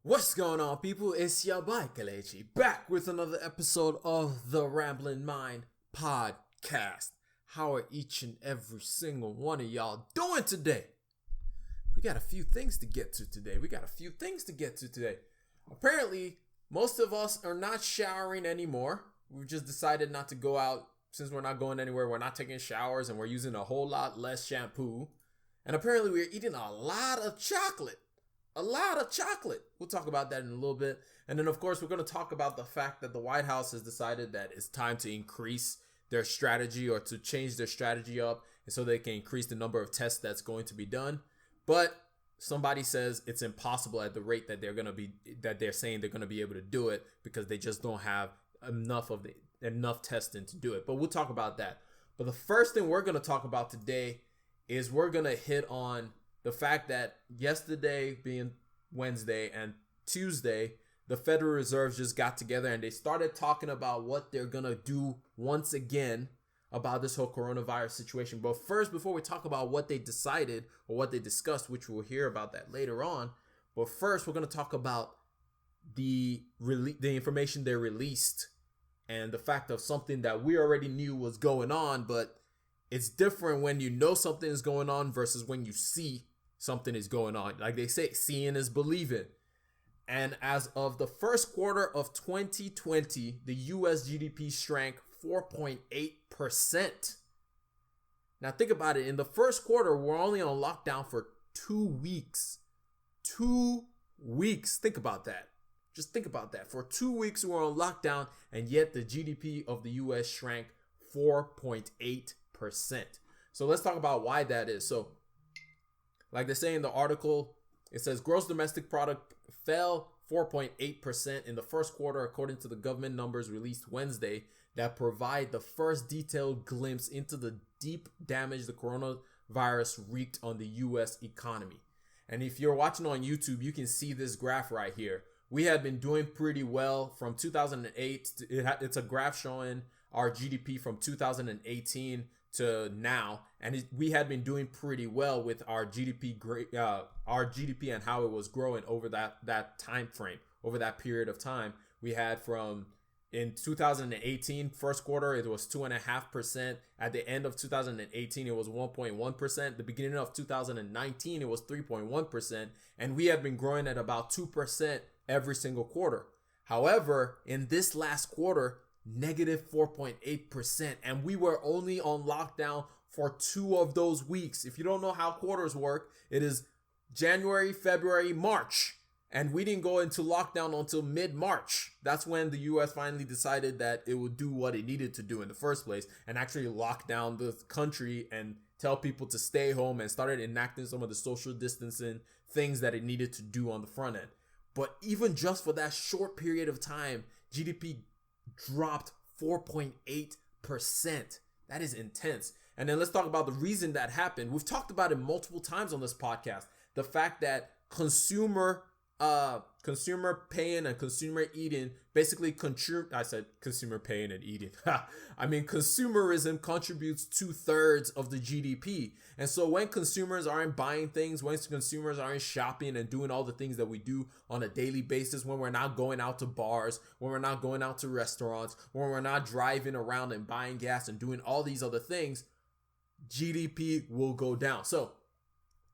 What's going on, people? It's your boy Kelechi, back with another episode of the Rambling Mind podcast. How are each and every single one of y'all doing today? We got a few things to get to today. Apparently, most of us are not showering anymore. We've just decided not to go out since we're not going anywhere. We're not taking showers and we're using a whole lot less shampoo. And apparently, we're eating a lot of chocolate. We'll talk about that in a little bit. And then, of course, we're going to talk about the fact that the White House has decided that it's time to increase their strategy or to change their strategy up, and so they can increase the number of tests that's going to be done. But somebody says it's impossible at the rate that they're saying they're going to be able to do it, because they just don't have enough testing to do it. But we'll talk about that. But the first thing we're going to talk about today is we're going to hit on the fact that yesterday, being Wednesday, and Tuesday, the Federal Reserve just got together and they started talking about what they're going to do once again about this whole coronavirus situation. But first, before we talk about what they decided or what they discussed, which we'll hear about that later on, but first we're going to talk about the information they released and the fact of something that we already knew was going on, but it's different when you know something is going on versus when you see something is going on. Like they say, seeing is believing. And as of the first quarter of 2020, the US GDP shrank 4.8%. Now think about it. In the first quarter, we're only on lockdown for 2 weeks. 2 weeks. Think about that. Just think about that. For 2 weeks, we're on lockdown, and yet the GDP of the US shrank 4.8%. So let's talk about why that is. So like they say in the article, it says gross domestic product fell 4.8% in the first quarter, according to the government numbers released Wednesday that provide the first detailed glimpse into the deep damage the coronavirus wreaked on the U.S. economy. And if you're watching on YouTube, you can see this graph right here. We had been doing pretty well from 2008. It's a graph showing our GDP from 2018 to now, and we had been doing pretty well with our GDP and how it was growing over that time frame, over that period of time. We had from in 2018 first quarter, it was 2.5%. At the end of 2018, it was 1.1%. The beginning of 2019, it was 3.1%, and we had been growing at about 2% every single quarter. However, in this last quarter, negative 4.8%, and we were only on lockdown for 2 of those weeks. If you don't know how quarters work, it is January, February, March, and we didn't go into lockdown until mid-March. That's when the US finally decided that it would do what it needed to do in the first place and actually lock down the country and tell people to stay home, and started enacting some of the social distancing things that it needed to do on the front end. But even just for that short period of time, GDP dropped 4.8%. That is intense. And then let's talk about the reason that happened. We've talked about it multiple times on this podcast. The fact that consumer paying and consumer eating basically I said consumer paying and eating. I mean, consumerism contributes 2/3 of the GDP. And so when consumers aren't buying things, when consumers aren't shopping and doing all the things that we do on a daily basis, when we're not going out to bars, when we're not going out to restaurants, when we're not driving around and buying gas and doing all these other things, GDP will go down. So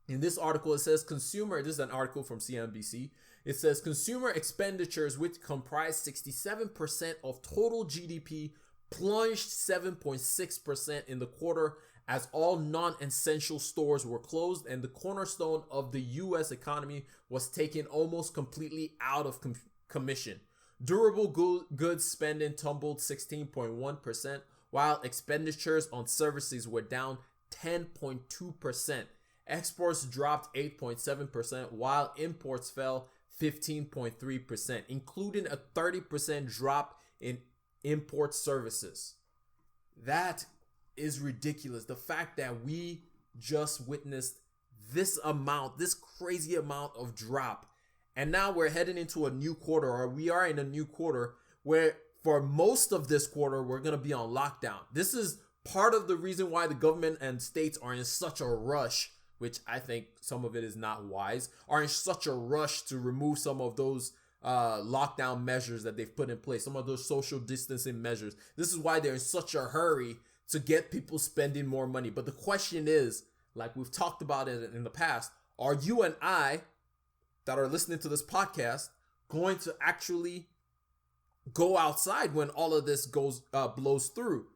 in this article, it says this is an article from CNBC. It says consumer expenditures, which comprise 67% of total GDP, plunged 7.6% in the quarter as all non-essential stores were closed, and the cornerstone of the U.S. economy was taken almost completely out of commission. Durable goods spending tumbled 16.1%, while expenditures on services were down 10.2%. Exports dropped 8.7%, while imports fell 15.3%, including a 30% drop in import services. That is ridiculous. The fact that we just witnessed this crazy amount of drop, and now we're heading into a new quarter, or we are in a new quarter, where for most of this quarter, we're going to be on lockdown. This is part of the reason why the government and states are in such a rush which I think some of it is not wise, are in such a rush to remove some of those lockdown measures that they've put in place, some of those social distancing measures. This is why they're in such a hurry to get people spending more money. But the question is, like we've talked about it in the past, are you and I that are listening to this podcast going to actually go outside when all of this blows through?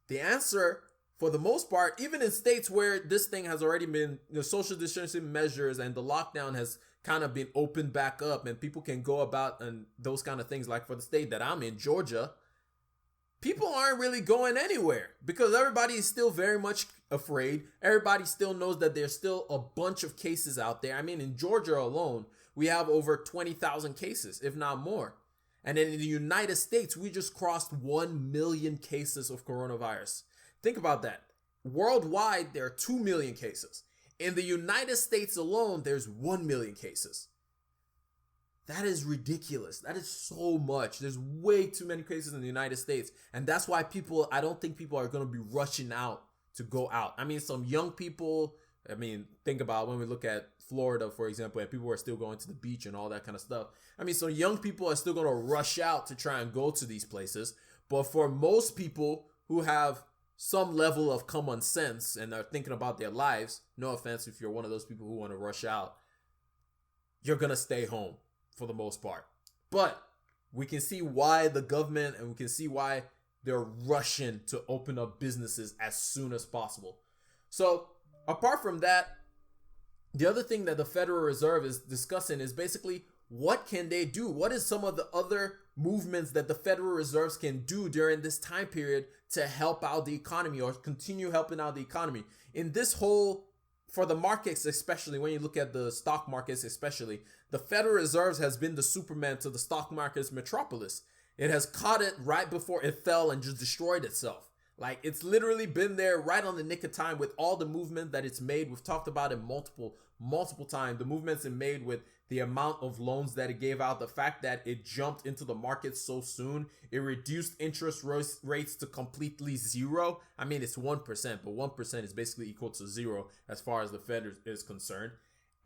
The answer, for the most part, even in states where this thing has already been, the social distancing measures and the lockdown has kind of been opened back up and people can go about and those kind of things, like for the state that I'm in, Georgia, people aren't really going anywhere because everybody is still very much afraid. Everybody still knows that there's still a bunch of cases out there. I mean, in Georgia alone, we have over 20,000 cases, if not more. And then in the United States, we just crossed 1 million cases of coronavirus. Think about that. Worldwide, there are 2 million cases. In the United States alone, there's 1 million cases. That is ridiculous. That is so much. There's way too many cases in the United States. And that's why I don't think people are going to be rushing out to go out. I mean, some young people, think about when we look at Florida, for example, and people are still going to the beach and all that kind of stuff. I mean, so young people are still going to rush out to try and go to these places. But for most people who have some level of common sense and are thinking about their lives, no offense if you're one of those people who want to rush out, you're going to stay home for the most part. But we can see why the government, and we can see why they're rushing to open up businesses as soon as possible. So apart from that, the other thing that the Federal Reserve is discussing is basically what can they do? What is some of the other movements that the Federal Reserves can do during this time period to help out the economy or continue helping out the economy? In this whole, for the markets especially, when you look at the stock markets especially, the Federal Reserve has been the Superman to the stock market's metropolis. It has caught it right before it fell and just destroyed itself. Like, it's literally been there right on the nick of time with all the movement that it's made. We've talked about it multiple times. The movements it made with the amount of loans that it gave out, the fact that it jumped into the market so soon, it reduced interest rates to completely zero. I mean, it's 1%, but 1% is basically equal to zero as far as the Fed is concerned.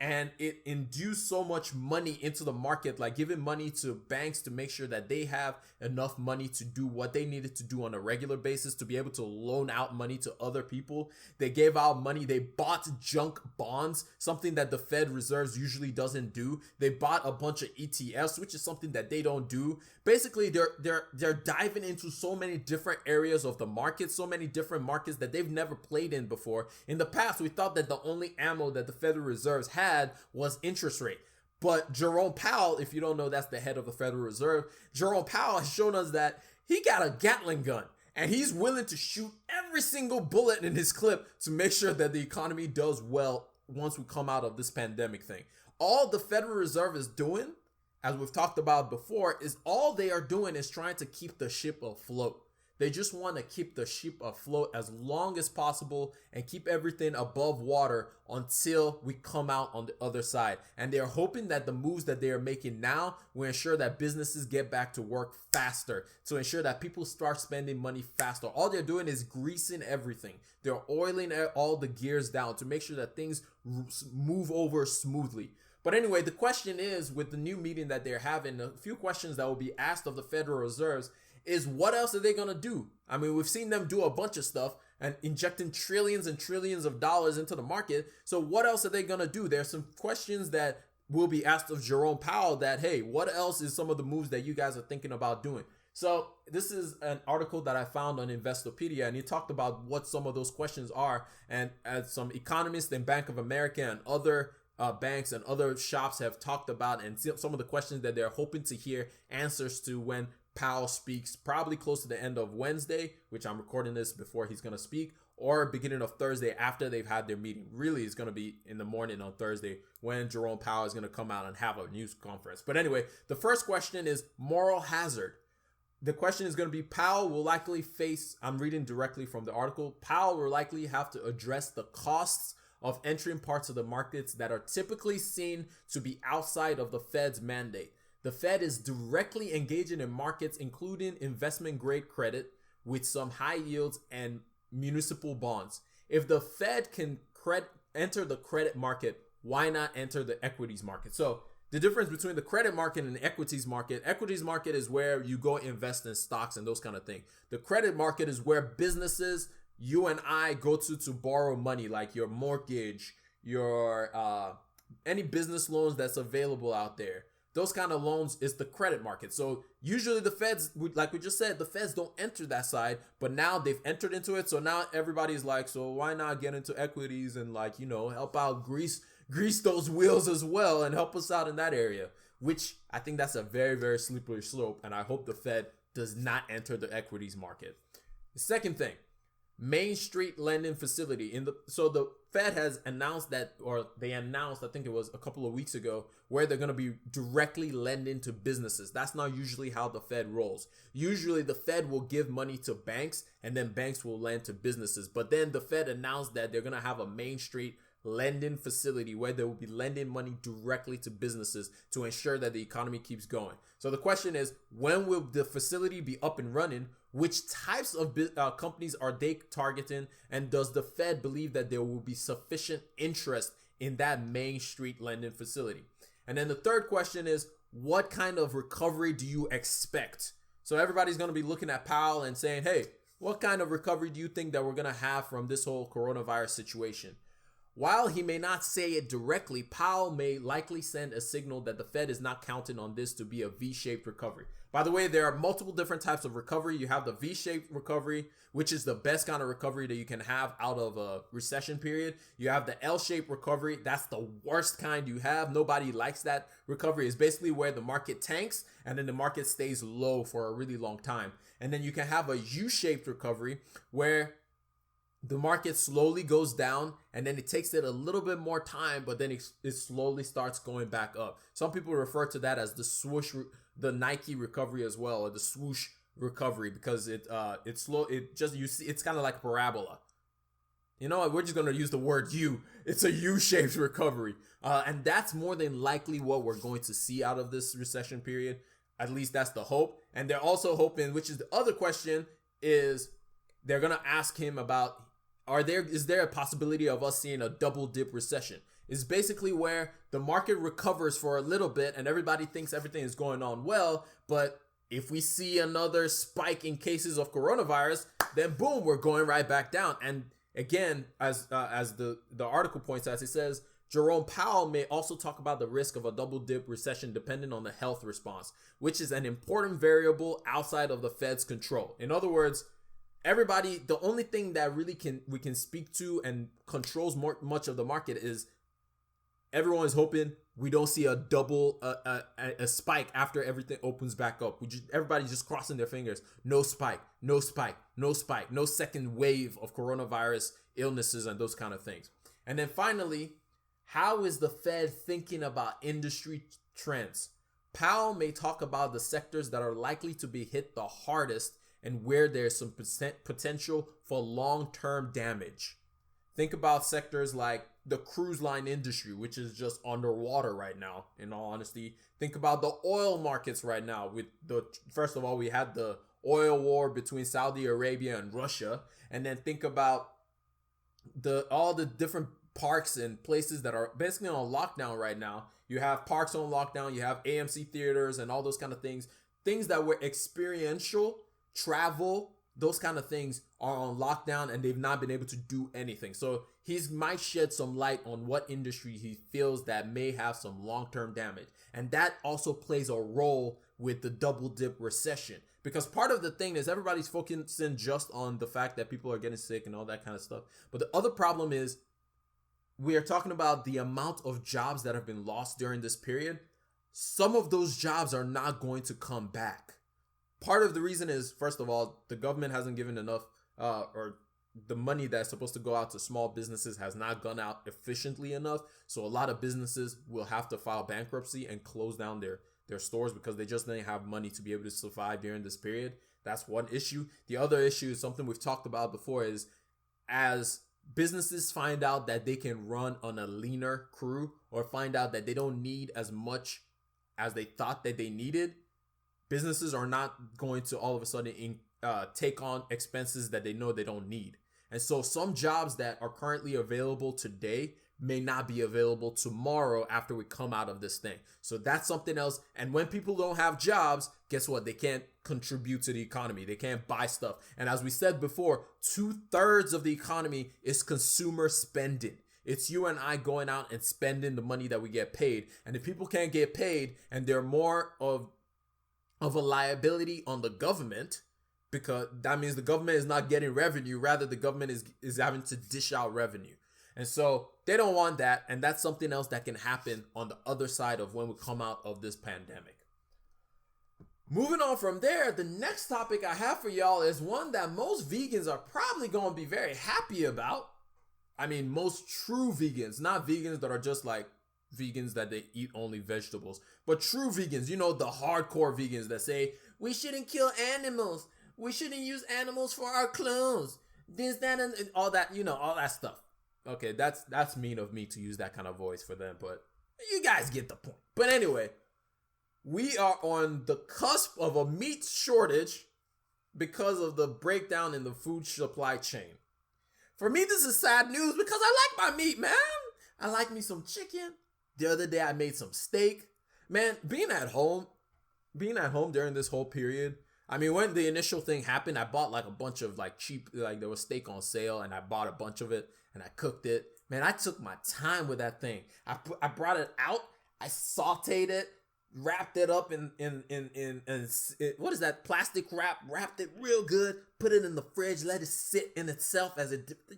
And it induced so much money into the market, like giving money to banks to make sure that they have enough money to do what they needed to do on a regular basis, to be able to loan out money to other people. They gave out money. They bought junk bonds, something that the Fed Reserves usually doesn't do. They bought a bunch of ETFs, which is something that they don't do. Basically, they're diving into so many different areas of the market, so many different markets that they've never played in before. In the past, we thought that the only ammo that the Federal Reserves had was interest rate. But Jerome Powell, if you don't know, that's the head of the Federal Reserve. Jerome Powell has shown us that he got a Gatling gun and he's willing to shoot every single bullet in his clip to make sure that the economy does well once we come out of this pandemic thing. All the Federal Reserve is doing, as we've talked about before, is all they are doing is trying to keep the ship afloat. They just want to keep the ship afloat as long as possible and keep everything above water until we come out on the other side. And they're hoping that the moves that they are making now will ensure that businesses get back to work faster, to ensure that people start spending money faster. All they're doing is greasing everything. They're oiling all the gears down to make sure that things move over smoothly. But anyway, the question is, with the new meeting that they're having, a few questions that will be asked of the Federal Reserves is, what else are they going to do? I mean, we've seen them do a bunch of stuff and injecting trillions and trillions of dollars into the market. So what else are they going to do? There's some questions that will be asked of Jerome Powell that, hey, what else is some of the moves that you guys are thinking about doing? So this is an article that I found on Investopedia, and he talked about what some of those questions are. And as some economists and Bank of America and other banks and other shops have talked about, and some of the questions that they're hoping to hear answers to when Powell speaks, probably close to the end of Wednesday, which I'm recording this before he's going to speak, or beginning of Thursday after they've had their meeting. Really, it's going to be in the morning on Thursday when Jerome Powell is going to come out and have a news conference. But anyway, the first question is moral hazard. The question is going to be, Powell will likely face, I'm reading directly from the article, Powell will likely have to address the costs of entering parts of the markets that are typically seen to be outside of the Fed's mandate. The Fed is directly engaging in markets, including investment-grade credit with some high yields and municipal bonds. If the Fed can enter the credit market, why not enter the equities market? So the difference between the credit market and the equities market is where you go invest in stocks and those kind of things. The credit market is where businesses, you and I, go to borrow money, like your mortgage, your any business loans that's available out there. Those kind of loans is the credit market. So usually the feds, like we just said, the feds don't enter that side, but now they've entered into it. So now everybody's like, so why not get into equities and, like, you know, help out, grease those wheels as well and help us out in that area, which I think that's a very, very slippery slope. And I hope the Fed does not enter the equities market. The second thing, Main Street lending facility. So the Fed has announced that, or they announced, I think it was a couple of weeks ago, where they're going to be directly lending to businesses. That's not usually how the Fed rolls. Usually the Fed will give money to banks and then banks will lend to businesses. But then the Fed announced that they're going to have a Main Street lending facility where they will be lending money directly to businesses to ensure that the economy keeps going. So the question is, when will the facility be up and running? Which types of companies are they targeting? And does the Fed believe that there will be sufficient interest in that Main Street lending facility? And then the third question is, what kind of recovery do you expect? So everybody's going to be looking at Powell and saying, hey, what kind of recovery do you think that we're going to have from this whole coronavirus situation? While he may not say it directly, Powell may likely send a signal that the Fed is not counting on this to be a V-shaped recovery. By the way, there are multiple different types of recovery. You have the V-shaped recovery, which is the best kind of recovery that you can have out of a recession period. You have the L-shaped recovery. That's the worst kind you have. Nobody likes that recovery. It's basically where the market tanks and then the market stays low for a really long time. And then you can have a U-shaped recovery where the market slowly goes down and then it takes it a little bit more time, but then it slowly starts going back up. Some people refer to that as the swoosh, the Nike recovery as well, or the swoosh recovery, because it's slow. It just, you see, it's kind of like a parabola. You know what? We're just going to use the word U. It's a U-shaped recovery. And that's more than likely what we're going to see out of this recession period. At least that's the hope. And they're also hoping, which is the other question, is they're going to ask him about, is there a possibility of us seeing a double dip recession? It's basically where the market recovers for a little bit and everybody thinks everything is going on well, but if we see another spike in cases of coronavirus, then boom, we're going right back down. And again, as the article points out, it says Jerome Powell may also talk about the risk of a double dip recession depending on the health response, which is an important variable outside of the Fed's control. In other words, everybody, the only thing that really we can speak to and controls much of the market is everyone is hoping we don't see a spike after everything opens back up. Everybody's just crossing their fingers. No spike, no spike, no spike, no second wave of coronavirus illnesses and those kind of things. And then finally, how is the Fed thinking about industry trends? Powell may talk about the sectors that are likely to be hit the hardest and where there's some potential for long-term damage. Think about sectors like the cruise line industry, which is just underwater right now, in all honesty. Think about the oil markets right now. First of all, we had the oil war between Saudi Arabia and Russia. And then think about all the different parks and places that are basically on lockdown right now. You have parks on lockdown, you have AMC theaters and all those kind of things. Things that were experiential, travel, those kind of things are on lockdown and they've not been able to do anything. So he might shed some light on what industry he feels that may have some long-term damage. And that also plays a role with the double dip recession, because part of the thing is everybody's focusing just on the fact that people are getting sick and all that kind of stuff. But the other problem is we are talking about the amount of jobs that have been lost during this period. Some of those jobs are not going to come back. Part of the reason is, first of all, the government hasn't given enough, or the money that's supposed to go out to small businesses has not gone out efficiently enough. So a lot of businesses will have to file bankruptcy and close down their stores because they just didn't have money to be able to survive during this period. That's one issue. The other issue is something we've talked about before, is as businesses find out that they can run on a leaner crew, or find out that they don't need as much as they thought that they needed, businesses are not going to all of a sudden take on expenses that they know they don't need. And so some jobs that are currently available today may not be available tomorrow after we come out of this thing. So that's something else. And when people don't have jobs, guess what? They can't contribute to the economy. They can't buy stuff. And as we said before, 2/3 of the economy is consumer spending. It's you and I going out and spending the money that we get paid. And if people can't get paid and they're more of a liability on the government, because that means the government is not getting revenue, rather the government is having to dish out revenue. And so they don't want that, and that's something else that can happen on the other side of when we come out of this pandemic. Moving on from there, the next topic I have for y'all is one that most vegans are probably going to be very happy about. I mean, most true vegans, not vegans that are just like vegans that they eat only vegetables, but true vegans, you know, the hardcore vegans that say, we shouldn't kill animals. We shouldn't use animals for our clothes. This, that, and all that, you know, all that stuff. Okay, that's mean of me to use that kind of voice for them, but you guys get the point. But anyway, we are on the cusp of a meat shortage because of the breakdown in the food supply chain. For me, this is sad news because I like my meat, man. I like me some chicken. The other day, I made some steak. Man, being at home during this whole period, I mean, when the initial thing happened, I bought like a bunch of like cheap, like there was steak on sale and I bought a bunch of it and I cooked it. Man, I took my time with that thing. I brought it out, I sauteed it, wrapped it up in what is that, plastic wrap, wrapped it real good, put it in the fridge, let it sit in itself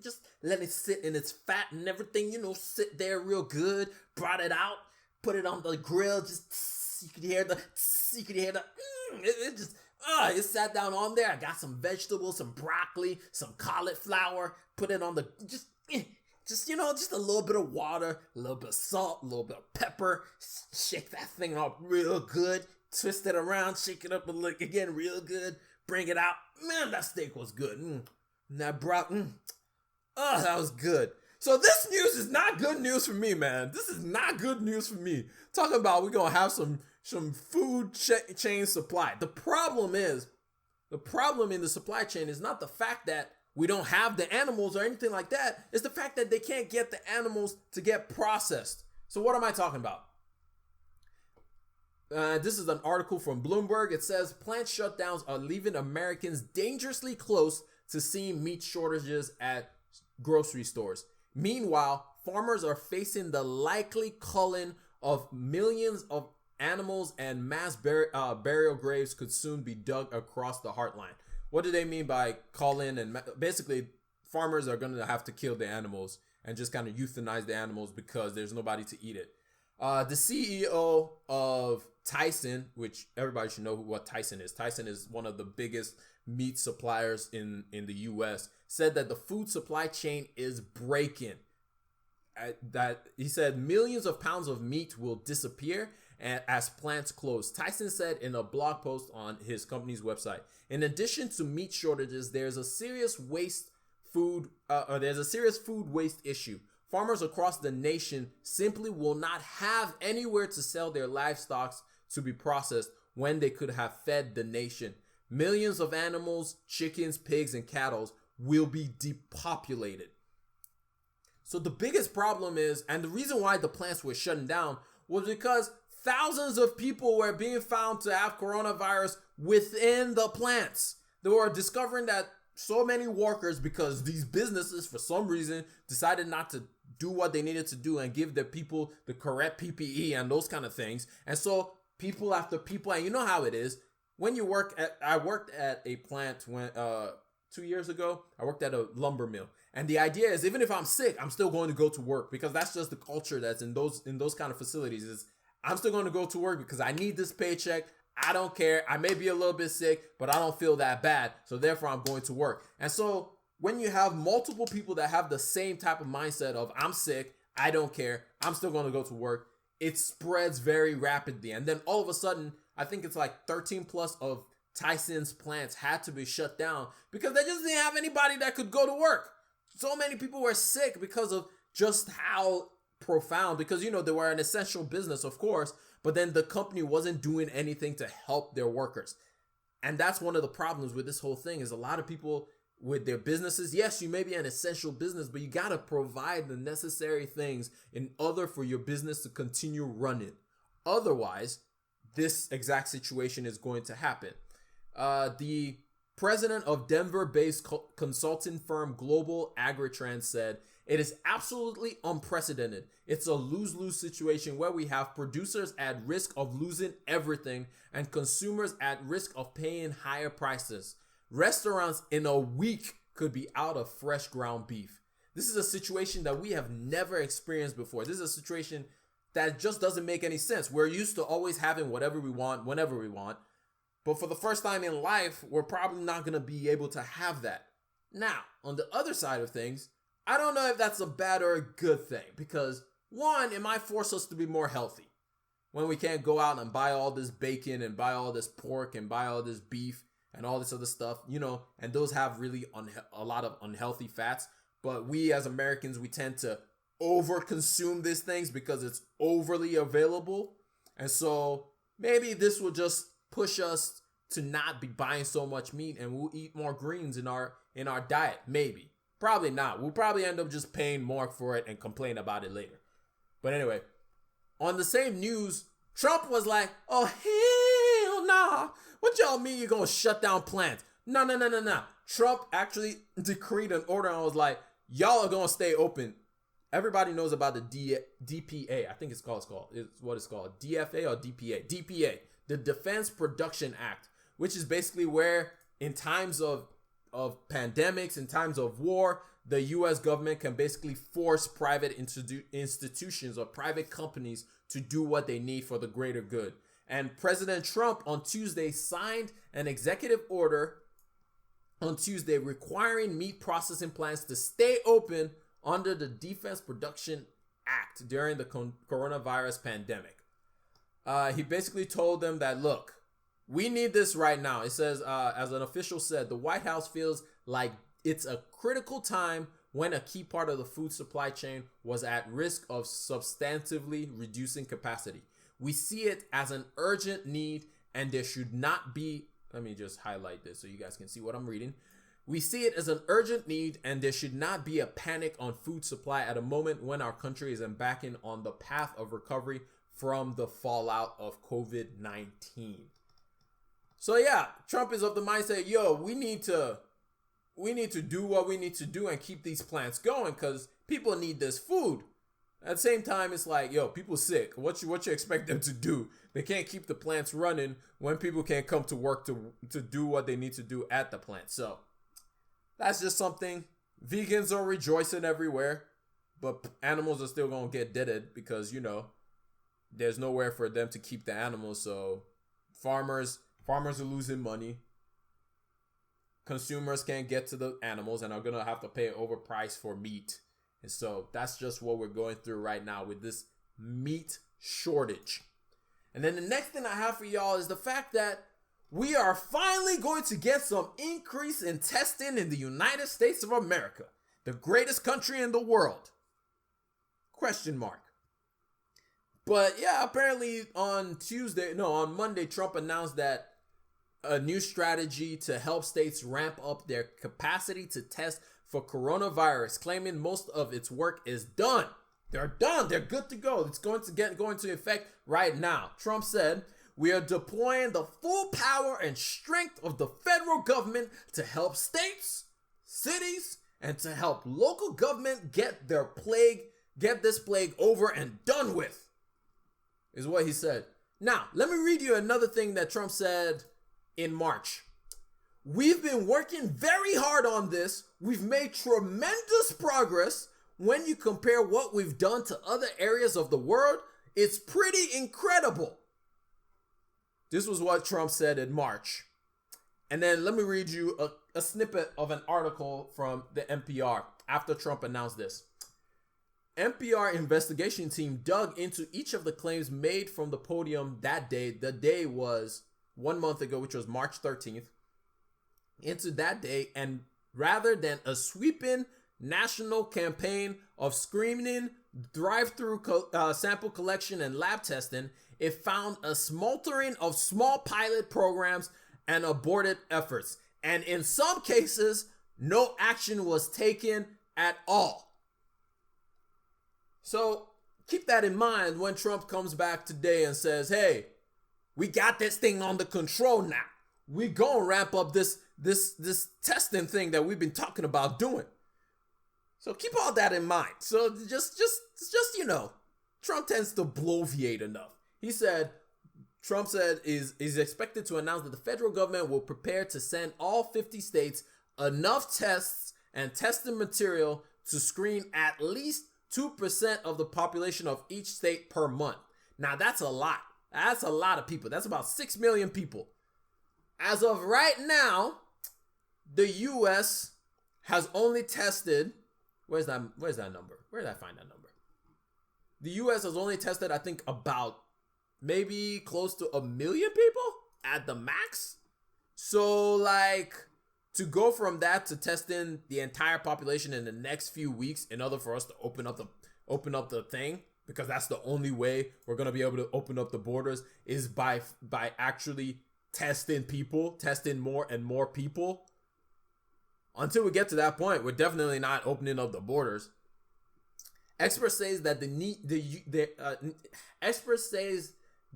just let it sit in its fat and everything, you know, sit there real good, brought it out, put it on the grill, just you could hear the it sat down on there. I got some vegetables, some broccoli, some cauliflower, put it on the, you know, just a little bit of water, a little bit of salt, a little bit of pepper, shake that thing up real good, twist it around, shake it up again real good, bring it out. Man, that steak was good. And that broccoli, that was good. So this news is not good news for me, man. This is not good news for me. Talking about we're going to have some food chain supply. The problem in the supply chain is not the fact that we don't have the animals or anything like that. It's the fact that they can't get the animals to get processed. So what am I talking about? This is an article from Bloomberg. It says plant shutdowns are leaving Americans dangerously close to seeing meat shortages at grocery stores. Meanwhile, farmers are facing the likely culling of millions of animals, and mass burial graves could soon be dug across the heartland. What do they mean by culling? And basically, farmers are going to have to kill the animals and just kind of euthanize the animals because there's nobody to eat it. The CEO of Tyson, which everybody should know what Tyson is. Tyson is one of the biggest meat suppliers in the U.S., said that the food supply chain is breaking. That he said millions of pounds of meat will disappear as plants close. Tyson said in a blog post on his company's website, in addition to meat shortages, there's a serious food waste issue. Farmers across the nation simply will not have anywhere to sell their livestock to be processed when they could have fed the nation. Millions of animals, chickens, pigs, and cattle will be depopulated. So the biggest problem is, and the reason why the plants were shutting down was because thousands of people were being found to have coronavirus within the plants. They were discovering that so many workers, because these businesses for some reason decided not to do what they needed to do and give their people the correct PPE and those kind of things. And so people after people, and you know how it is when you I worked at a plant when 2 years ago. I worked at a lumber mill, and the idea is even if I'm sick, I'm still going to go to work, because that's just the culture that's in those kind of facilities. Is I'm still going to go to work because I need this paycheck. I don't care. I may be a little bit sick, but I don't feel that bad. So therefore, I'm going to work. And so when you have multiple people that have the same type of mindset of I'm sick, I don't care, I'm still going to go to work, it spreads very rapidly. And then all of a sudden, I think it's like 13 plus of Tyson's plants had to be shut down because they just didn't have anybody that could go to work. So many people were sick because of just how profound, because you know they were an essential business, of course, but then the company wasn't doing anything to help their workers. And that's one of the problems with this whole thing, is a lot of people with their businesses. Yes, you may be an essential business, but you got to provide the necessary things in order for your business to continue running. Otherwise, this exact situation is going to happen. The president of Denver-based consulting firm Global Agritrans said, "It is absolutely unprecedented. It's a lose-lose situation where we have producers at risk of losing everything and consumers at risk of paying higher prices. Restaurants in a week could be out of fresh ground beef. This is a situation that we have never experienced before. This is a situation that just doesn't make any sense. We're used to always having whatever we want, whenever we want. But for the first time in life, we're probably not going to be able to have that." Now, on the other side of things, I don't know if that's a bad or a good thing, because one, it might force us to be more healthy when we can't go out and buy all this bacon and buy all this pork and buy all this beef and all this other stuff, and those have really a lot of unhealthy fats. But we as Americans, we tend to over consume these things because it's overly available. And so maybe this will just push us to not be buying so much meat, and we'll eat more greens in our diet. Maybe. Probably not. We'll probably end up just paying more for it and complain about it later. But anyway, on the same news, Trump was like, "Oh, hell nah. What y'all mean you're going to shut down plants? No. Trump actually decreed an order and was like, y'all are going to stay open." Everybody knows about the DPA. I think it's what it's called. DFA or DPA? DPA, the Defense Production Act, which is basically where in times of pandemics, in times of war, the U.S. government can basically force private institutions or private companies to do what they need for the greater good. And President Trump on Tuesday signed an executive order on Tuesday requiring meat processing plants to stay open under the Defense Production Act during the coronavirus pandemic. He basically told them that, look, we need this right now. It says, as an official said, the White House feels like it's a critical time when a key part of the food supply chain was at risk of substantively reducing capacity. We see it as an urgent need, and there should not be, let me just highlight this so you guys can see what I'm reading. We see it as an urgent need, and there should not be a panic on food supply at a moment when our country is embarking on the path of recovery from the fallout of COVID-19. So yeah, Trump is of the mindset, yo, we need to do what we need to do and keep these plants going because people need this food. At the same time, it's like, yo, people sick. What you expect them to do? They can't keep the plants running when people can't come to work to do what they need to do at the plant. So that's just something. Vegans are rejoicing everywhere, but animals are still going to get deaded because, there's nowhere for them to keep the animals. So farmers are losing money. Consumers can't get to the animals and are going to have to pay overpriced for meat. And so that's just what we're going through right now with this meat shortage. And then the next thing I have for y'all is the fact that we are finally going to get some increase in testing in the United States of America, the greatest country in the world. Question mark. But yeah, apparently on Monday, Trump announced that a new strategy to help states ramp up their capacity to test for coronavirus, claiming most of its work is done. They're done. They're good to go. It's going to effect right now. Trump said, "We are deploying the full power and strength of the federal government to help states, cities, and to help local government get this plague over and done with," is what he said. Now, let me read you another thing that Trump said in March. "We've been working very hard on this. We've made tremendous progress. When you compare what we've done to other areas of the world, it's pretty incredible." This was what Trump said in March. And then let me read you a snippet of an article from the NPR after Trump announced this. NPR investigation team dug into each of the claims made from the podium that day. The day was 1 month ago, which was March 13th. Into that day, and rather than a sweeping national campaign of screening, drive-through sample collection, and lab testing, it found a smoldering of small pilot programs and aborted efforts. And in some cases, No action was taken at all. So keep that in mind when Trump comes back today and says, hey, we got this thing under control now. We gonna ramp up this testing thing that we've been talking about doing. So keep all that in mind. So just Trump tends to bloviate enough. Trump said is expected to announce that the federal government will prepare to send all 50 states enough tests and testing material to screen at least 2% of the population of each state per month. Now that's a lot. That's a lot of people. That's about 6 million people. As of right now, the U.S. has only tested, where's that number? Where did I find that number? The U.S. has only tested, I think, about maybe close to 1 million people at the max. So, like, to go from that to testing the entire population in the next few weeks, in order for us to open up the thing, because that's the only way we're gonna be able to open up the borders, is by actually testing people, testing more and more people. Until we get to that point, we're definitely not opening up the borders. Experts says that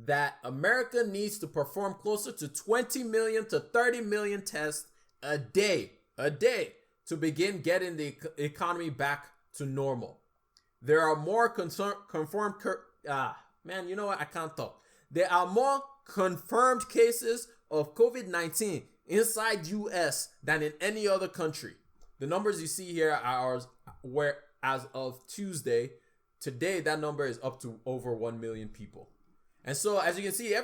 that America needs to perform closer to 20 million to 30 million tests a day to begin getting the economy back to normal. There are more There are more confirmed cases of COVID-19 inside US than in any other country. The numbers you see here are where as of Tuesday. Today that number is up to over 1 million people. And so as you can see,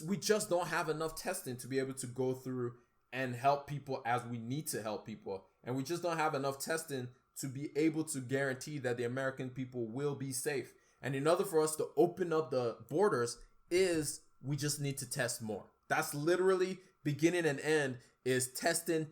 we just don't have enough testing to be able to go through and help people as we need to help people. And we just don't have enough testing to be able to guarantee that the American people will be safe. And in order for us to open up the borders we just need to test more. That's literally beginning and end is testing.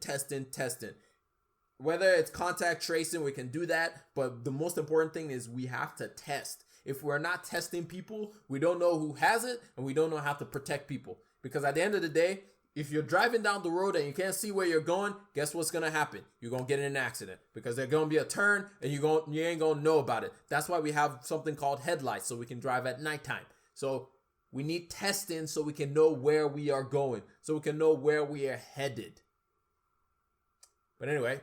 Whether it's contact tracing, we can do that. But the most important thing is we have to test. If we're not testing people, we don't know who has it and we don't know how to protect people. Because at the end of the day, if you're driving down the road and you can't see where you're going, guess what's going to happen? You're going to get in an accident because there's going to be a turn and you ain't going to know about it. That's why we have something called headlights so we can drive at nighttime. So we need testing so we can know where we are going, so we can know where we are headed. But anyway,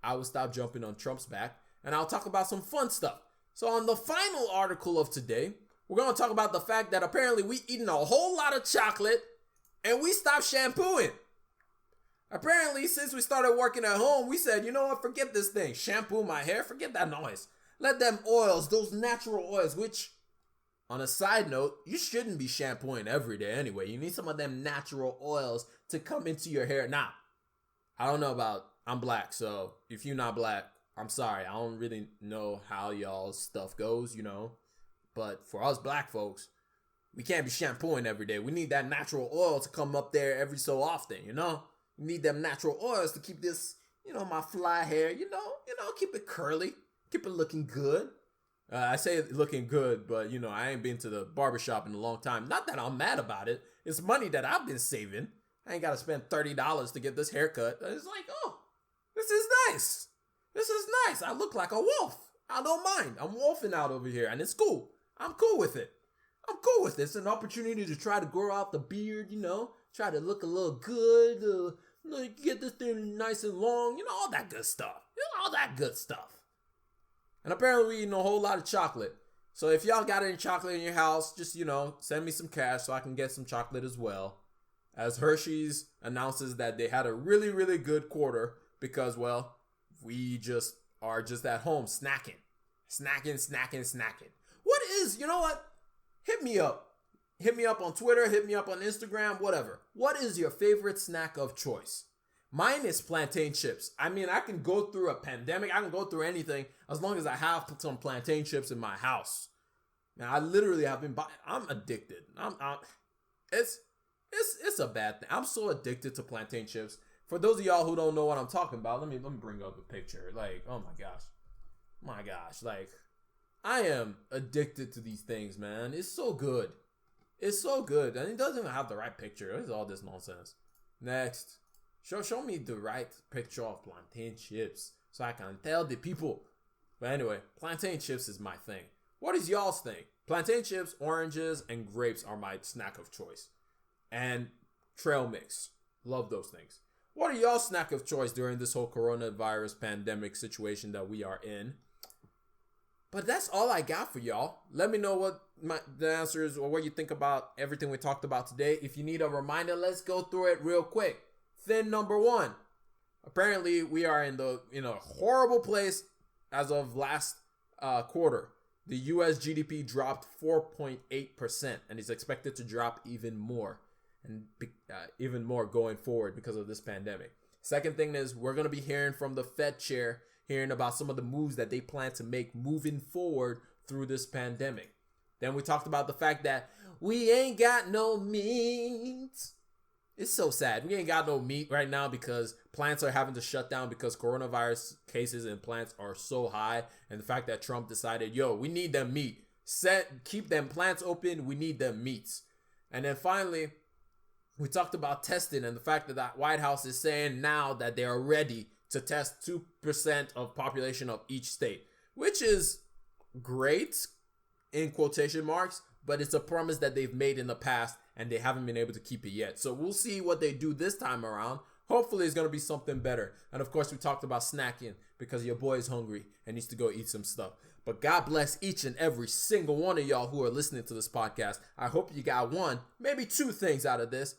I will stop jumping on Trump's back and I'll talk about some fun stuff. So on the final article of today, we're going to talk about the fact that apparently we eating a whole lot of chocolate and we stopped shampooing. Apparently, since we started working at home, we said, you know what, forget this thing. Shampoo my hair, forget that noise. Let them oils, those natural oils, which, on a side note, you shouldn't be shampooing every day anyway. You need some of them natural oils to come into your hair. Now, I don't know about, I'm black, so if you're not black, I'm sorry. I don't really know how y'all's stuff goes, But for us black folks, we can't be shampooing every day. We need that natural oil to come up there every so often, We need them natural oils to keep this, my fly hair, keep it curly, keep it looking good. I say looking good, but, I ain't been to the barbershop in a long time. Not that I'm mad about it. It's money that I've been saving. I ain't got to spend $30 to get this haircut. It's like, oh, this is nice. This is nice. I look like a wolf. I don't mind. I'm wolfing out over here, and it's cool. I'm cool with it. It's an opportunity to try to grow out the beard, try to look a little good, get this thing nice and long, all that good stuff. And apparently we're eating a whole lot of chocolate. So if y'all got any chocolate in your house, just, send me some cash so I can get some chocolate as well. As Hershey's announces that they had a really, really good quarter because, well, we just are just at home snacking. What is, hit me up. Hit me up on Twitter, hit me up on Instagram, whatever. What is your favorite snack of choice? Mine is plantain chips. I mean, I can go through a pandemic. I can go through anything as long as I have some plantain chips in my house. Now, I literally have been buying. I'm addicted. It's a bad thing. I'm so addicted to plantain chips. For those of y'all who don't know what I'm talking about, let me bring up a picture. Like, oh my gosh. Like, I am addicted to these things, man. It's so good. And it doesn't even have the right picture. It's all this nonsense. Next. Show me the right picture of plantain chips so I can tell the people. But anyway, plantain chips is my thing. What is y'all's thing? Plantain chips, oranges, and grapes are my snack of choice. And trail mix. Love those things. What are y'all's snack of choice during this whole coronavirus pandemic situation that we are in? But that's all I got for y'all. Let me know what the answer is or what you think about everything we talked about today. If you need a reminder, let's go through it real quick. Thing number one. Apparently, we are in a horrible place as of last quarter. The U.S. GDP dropped 4.8% and is expected to drop even more going forward because of this pandemic. Second thing is we're going to be hearing from the Fed chair, hearing about some of the moves that they plan to make moving forward through this pandemic. Then we talked about the fact that we ain't got no meat. It's so sad. We ain't got no meat right now because plants are having to shut down because coronavirus cases in plants are so high. And the fact that Trump decided, we need them meat. Keep them plants open. We need them meats. And then finally, we talked about testing and the fact that the White House is saying now that they are ready to test 2% of population of each state, which is great in quotation marks, but it's a promise that they've made in the past and they haven't been able to keep it yet. So we'll see what they do this time around. Hopefully it's going to be something better. And of course, we talked about snacking because your boy is hungry and needs to go eat some stuff. But God bless each and every single one of y'all who are listening to this podcast. I hope you got one, maybe two things out of this.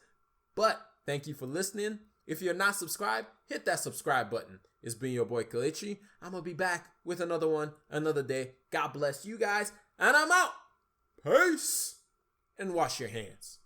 But thank you for listening. If you're not subscribed, hit that subscribe button. It's been your boy Kelechi. I'm going to be back with another one, another day. God bless you guys. And I'm out. Peace. And wash your hands.